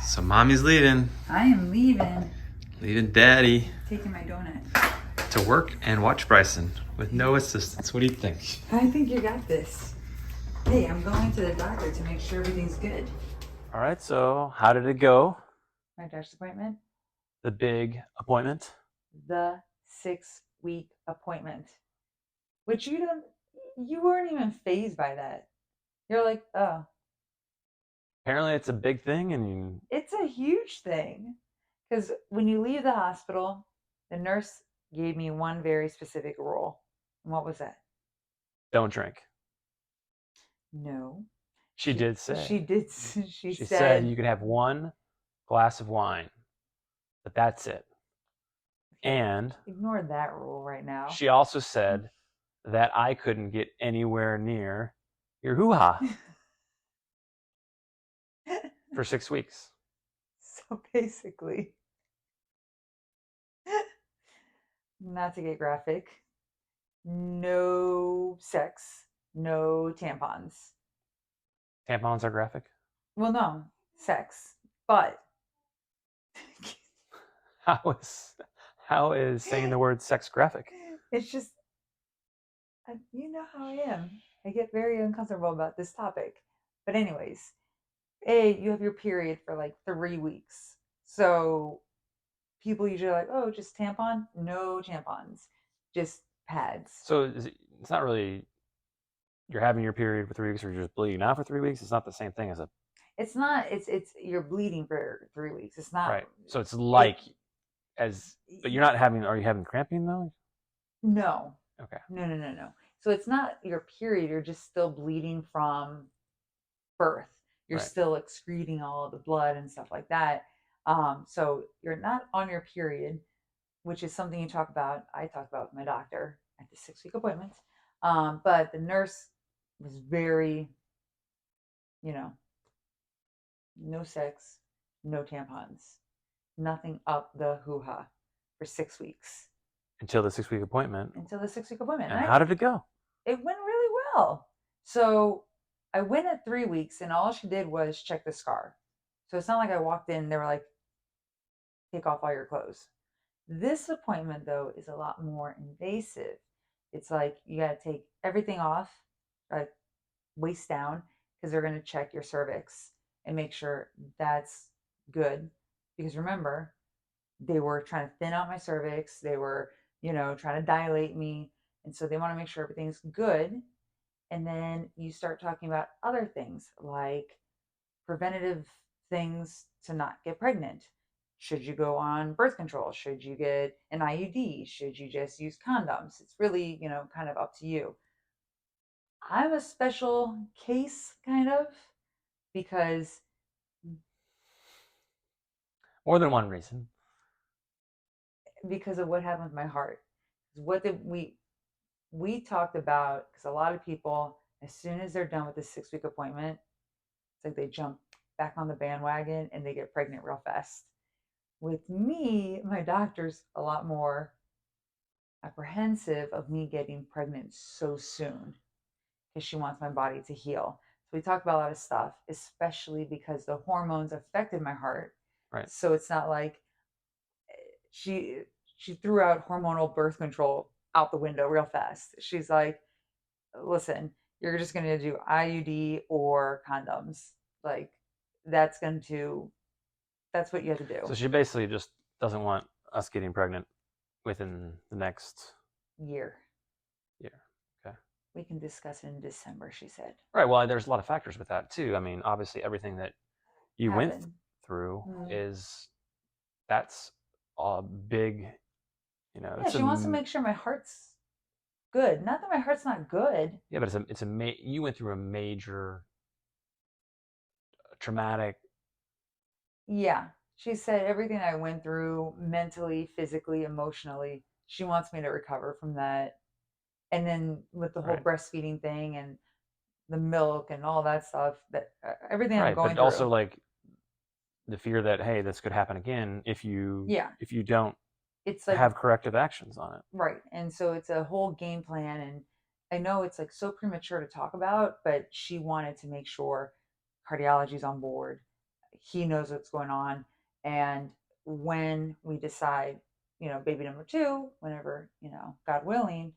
So mommy's leaving. I am leaving. Leaving daddy. Taking my donut. To work and watch Bryson with no assistance. What do you think? I think you got this. Hey, I'm going to the doctor to make sure everything's good. All right, so how did it go? My doctor's appointment? The big appointment? The 6-week appointment. Which you weren't even fazed by that. You're like, oh. Apparently it's a big thing and It's a huge thing. Because when you leave the hospital, the nurse gave me one very specific rule. And what was that? don't drink. No. She did say. She said said you could have one glass of wine, but that's it. Okay, And ignore that rule right now. she also said that I couldn't get anywhere near your hoo-ha for 6 weeks. So basically, not to get graphic, no sex, no tampons. Tampons are graphic? Well, no, sex. But How is saying the word sex graphic? it's just, you know how I am. I get very uncomfortable about this topic. But anyways, you have your period for like 3 weeks. So people usually are like, oh, just tampon? No tampons, just pads. So it's not really you're having your period for 3 weeks or you're just bleeding out for 3 weeks. It's not the same thing as a. It's not. It's you're bleeding for 3 weeks. It's not right. So it's like but you're not having. Are you having cramping though? No. Okay. No. So it's not your period. You're just still bleeding from birth. You're Right. still excreting all of the blood and stuff like that. So you're not on your period, which is something you talk about. I talk about with my doctor at the 6-week appointment. But the nurse was very, you know, no sex, no tampons, nothing up the hoo-ha for 6 weeks. Until the 6-week appointment. Until the 6-week appointment. And how did it go? It went really well. So I went at 3 weeks, and all she did was check the scar. So it's not like I walked in, they were like, take off all your clothes. This appointment, though, is a lot more invasive. It's like you got to take everything off, like waist down, because they're going to check your cervix and make sure that's good. Because remember, they were trying to thin out my cervix. They were, trying to dilate me. And so they want to make sure everything's good. And then you start talking about other things like preventative things to not get pregnant. Should you go on birth control? Should you get an IUD? Should you just use condoms? It's really, kind of up to you. I'm a special case, kind of, because More than one reason. Because of what happened with my heart. What did we talked about, because a lot of people, as soon as they're done with the 6-week appointment, it's like they jump back on the bandwagon and they get pregnant real fast. With me, my doctor's a lot more apprehensive of me getting pregnant so soon because she wants my body to heal. So we talked about a lot of stuff, especially because the hormones affected my heart. Right. So it's not like she threw out hormonal birth control out the window real fast. She's like, listen, you're just going to do IUD or condoms. Like, that's what you have to do. So she basically just doesn't want us getting pregnant within the next year. Okay. We can discuss it in December, she said. Right. Well, there's a lot of factors with that too. I mean, obviously everything that you went through that's a big, Yeah, she wants to make sure my heart's good. Not that my heart's not good. Yeah, but you went through a major traumatic. Yeah. She said everything I went through mentally, physically, emotionally, she wants me to recover from that. And then with the whole breastfeeding thing and the milk and all that stuff, that everything I'm going through. But also like the fear that, hey, this could happen again if you don't have corrective actions on it. Right. And so it's a whole game plan. And I know it's like so premature to talk about, but she wanted to make sure cardiology's on board. he knows what's going on. And when we decide, baby number 2, whenever, God willing,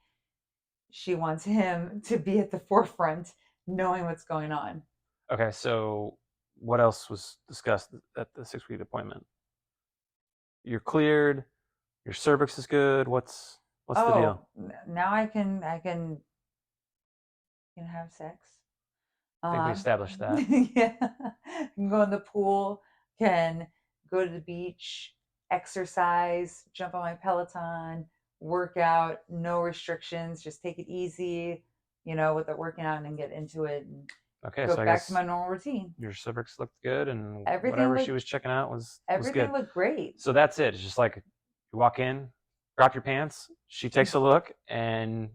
she wants him to be at the forefront, knowing what's going on. Okay, so what else was discussed at the 6-week appointment? You're cleared. Your cervix is good. What's the deal? Now I can have sex. I think we established that. Yeah, can go in the pool, can go to the beach, exercise, jump on my Peloton, work out, no restrictions, just take it easy, with the working out and then get into it and go so I back guess to my normal routine. your cervix looked good, and Everything whatever she was checking out was good. Everything looked great. So that's it. It's just like you walk in, drop your pants, she takes a look, and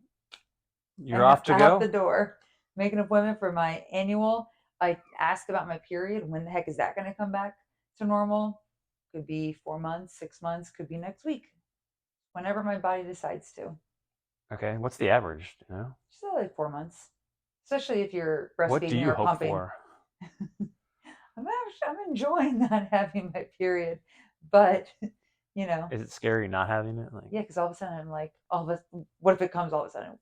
you're off to go. Out the door. Make an appointment for my annual. I ask about my period. When the heck is that going to come back to normal? Could be 4 months, 6 months, could be next week. Whenever my body decides to. Okay, what's the average? Just like 4 months, especially if you're breastfeeding what do you or hope pumping. For? I'm enjoying not having my period, but is it scary not having it? Yeah, because all of a sudden I'm like, what if it comes all of a sudden?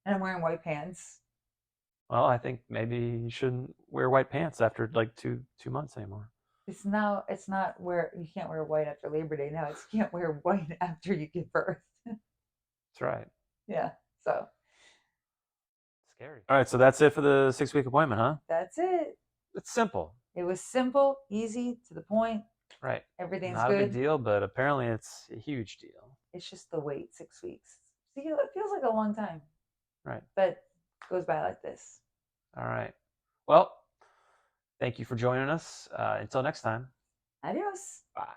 And I'm wearing white pants. Well, I think maybe you shouldn't wear white pants after like two months anymore. It's not where you can't wear white after Labor Day. Now you can't wear white after you give birth. That's right. Yeah. So scary. All right, so that's it for the 6-week appointment, huh? That's it. It's simple. It was simple, easy, to the point. Right. Everything's not good. a big deal, but apparently it's a huge deal. It's just the wait, 6 weeks. See, it feels like a long time. Right. But it goes by like this. All right. Well, thank you for joining us. Until next time. Adios. Bye.